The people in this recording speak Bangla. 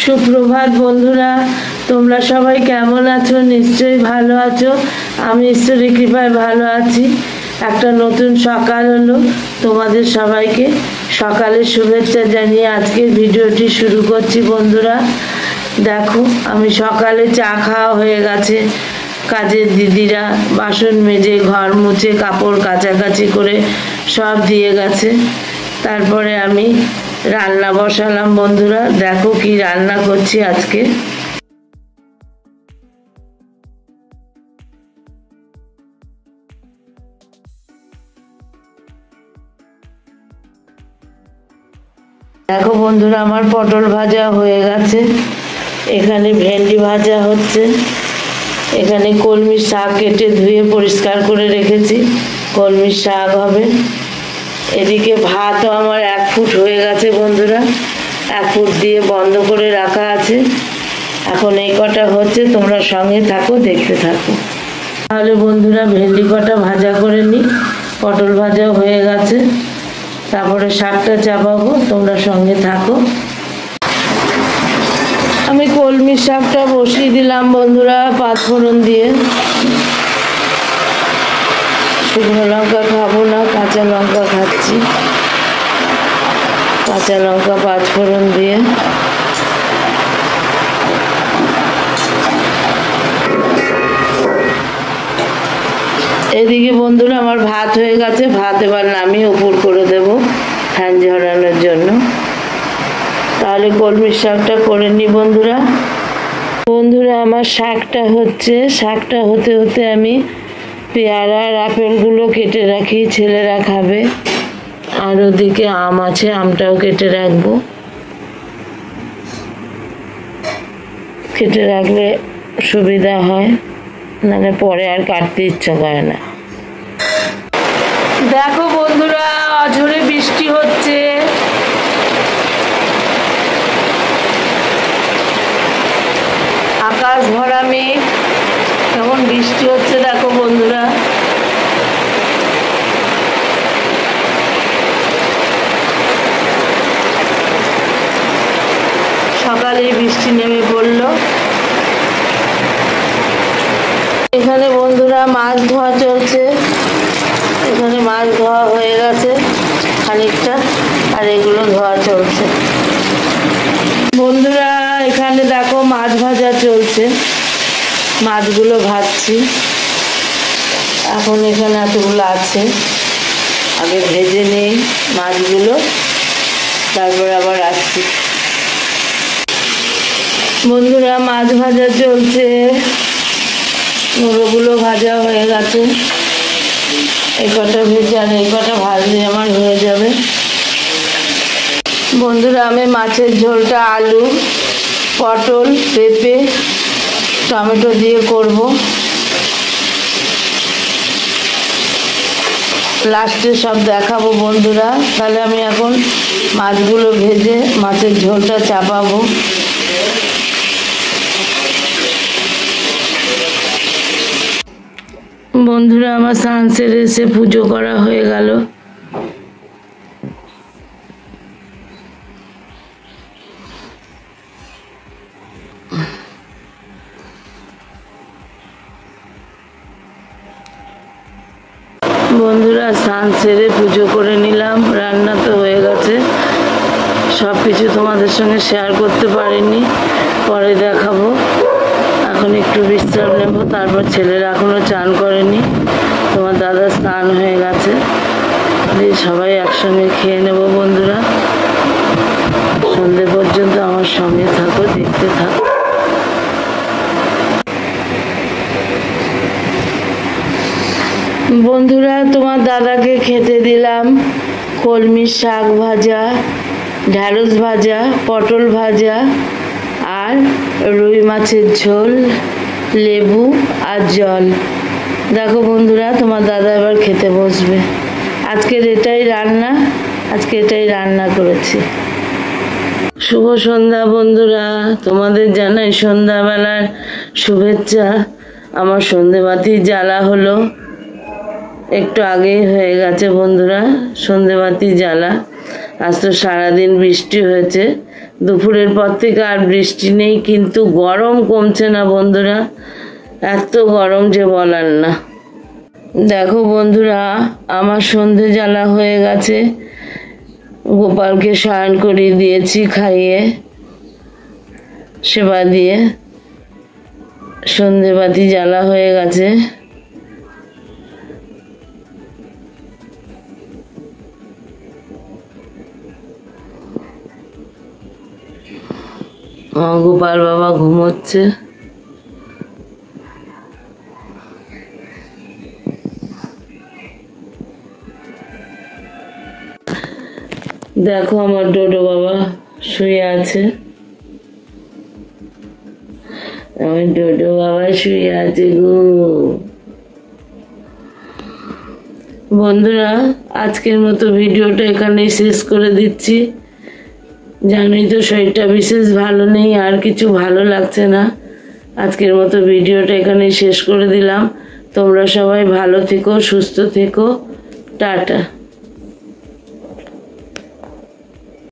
সুপ্রভাত বন্ধুরা, তোমরা সবাই কেমন আছো? নিশ্চয়ই ভালো আছো। আমি ঈশ্বরের কৃপায় ভালো আছি। একটা নতুন সকাল হলো, তোমাদের সবাইকে সকালের শুভেচ্ছা জানিয়ে আজকের ভিডিওটি শুরু করছি। বন্ধুরা দেখো, আমি সকালে চা খাওয়া হয়ে গেছে। কাজের দিদিরা বাসন মেজে, ঘর মুছে, কাপড় কাচাকাচি করে সব দিয়ে গেছে। তারপরে আমি রান্না বসালাম। বন্ধুরা দেখো কি রান্না করছি আজকে। দেখো বন্ধুরা, আমার পটল ভাজা হয়ে গেছে, এখানে ভেন্ডি ভাজা হচ্ছে, এখানে কলমি শাক কেটে ধুয়ে পরিষ্কার করে রেখেছি, কলমি শাক হবে। এদিকে ভাতও আমার 1 ফুট হয়ে গেছে বন্ধুরা, 1 ফুট দিয়ে বন্ধ করে রাখা আছে। এখন এই কটা হচ্ছে, তোমরা সঙ্গে থাকো, দেখতে থাকো। তাহলে বন্ধুরা ভেন্ডি কটা ভাজা করে নিই, পটল ভাজাও হয়ে গেছে, তারপরে শাকটা চাপাবো, তোমরা সঙ্গে থাকো। আমি কলমি শাকটা বসিয়ে দিলাম বন্ধুরা, 5 ফোড়ন দিয়ে। শুকনো লঙ্কা খাবো না, কাঁচা লঙ্কা খাচ্ছি। কাঁচা লঙ্কা 5 ফোড়ন দিয়ে এদিকে বন্ধুরা আমার ভাত হয়ে গেছে, ভাত এবার নামিয়ে উপর করে দেব ফ্যান ঝরানোর জন্য। তাহলে কলমি শাকটা করে নিই বন্ধুরা। বন্ধুরা আমার শাকটা হচ্ছে, শাকটা হতে হতে আমি পেয়ারা আর আপেলগুলো কেটে রাখি, ছেলেরা খাবে। আর ওদিকে আম আছে, আমটাও কেটে রাখবো। কেটে রাখলে সুবিধা হয়, নাহলে পরে আর কাটতে ইচ্ছা করে না। দেখো বন্ধুরা, অঝোরে বৃষ্টি হচ্ছে। আকাশ ভরা মেঘ, কেমন বৃষ্টি হচ্ছে দেখো বন্ধুরা। সকালে বৃষ্টি নেমে পড়লো। এখানে বন্ধুরা মাছ ধোয়া চলছে, এখানে মাছ ধোয়া হয়ে গেছে খানিকটা, আর এগুলো ধোয়া চলছে। বন্ধুরা এখানে দেখো মাছ ভাজা চলছে, মাছগুলো ভাজছি। এখন এখানে এতগুলো আছে, আগে ভেজে নেই মাছগুলো, তারপর আবার আসছি। বন্ধুরা মাছ ভাজা চলছে, মুড়োগুলো ভাজা হয়ে গেছে। এই কটা ভেজে আর এই কটা ভাজলে আমার হয়ে যাবে। বন্ধুরা আমি মাছের ঝোলটা আলু, পটল, পেঁপে, টমেটো দিয়ে করব। লাস্টে সব দেখাবো বন্ধুরা। তাহলে আমি এখন মাছগুলো ভেজে মাছের ঝোলটা চাপাবো। বন্ধুরা আমার স্নান সেরে এসে পুজো করা হয়ে গেল। বন্ধুরা স্নান সেরে পুজো করে নিলাম, রান্না তো হয়ে গেছে। সব কিছু তোমাদের সঙ্গে শেয়ার করতে পারিনি, পরে দেখাবো। এখন একটু বিশ্রাম নেব, তারপর ছেলেরা এখনো চান করেনি, তোমার দাদা স্নান হয়ে গেছে, দিয়ে সবাই একসঙ্গে খেয়ে নেব বন্ধুরা। সন্ধে পর্যন্ত আমার সঙ্গে থাকো, দেখতে থাকো। বন্ধুরা তোমার দাদাকে খেতে দিলাম কলমি শাক ভাজা, ঢ্যাঁড়স ভাজা, পটল ভাজা আর রুই মাছের ঝোল, লেবু আর জল। দেখো বন্ধুরা তোমার দাদা এবার খেতে বসবে। আজকের এটাই রান্না করেছি। শুভ সন্ধ্যা বন্ধুরা, তোমাদের জানাই সন্ধ্যাবেলার শুভেচ্ছা। আমার সন্ধেবাতি জ্বালা হলো, একটু আগেই হয়ে গেছে বন্ধুরা সন্ধেবাতি জ্বালা। আজ তো সারাদিন বৃষ্টি হয়েছে, দুপুরের পর থেকে আর বৃষ্টি নেই, কিন্তু গরম কমছে না বন্ধুরা, এত গরম যে বলার না। দেখো বন্ধুরা, আমার সন্ধে জ্বালা হয়ে গেছে, গোপালকে শয়ন করিয়ে দিয়েছি, খাইয়ে সেবা দিয়ে সন্ধে বাতি জ্বালা হয়ে গেছে। গোপাল বাবা ঘুমোচ্ছে। দেখো আমার ডোডো বাবা শুয়ে আছে, আমার ডোডো বাবা শুয়ে আছে গো। বন্ধুরা, আজকের মতো ভিডিওটা এখানেই শেষ করে দিচ্ছি। জানোই তো শরীরটা বিশেষ ভালো নেই, আর কিছু ভালো লাগছে না। আজকের মতো ভিডিওটা এখানেই শেষ করে দিলাম। তোমরা সবাই ভালো থেকো, সুস্থ থেকো, টাটা।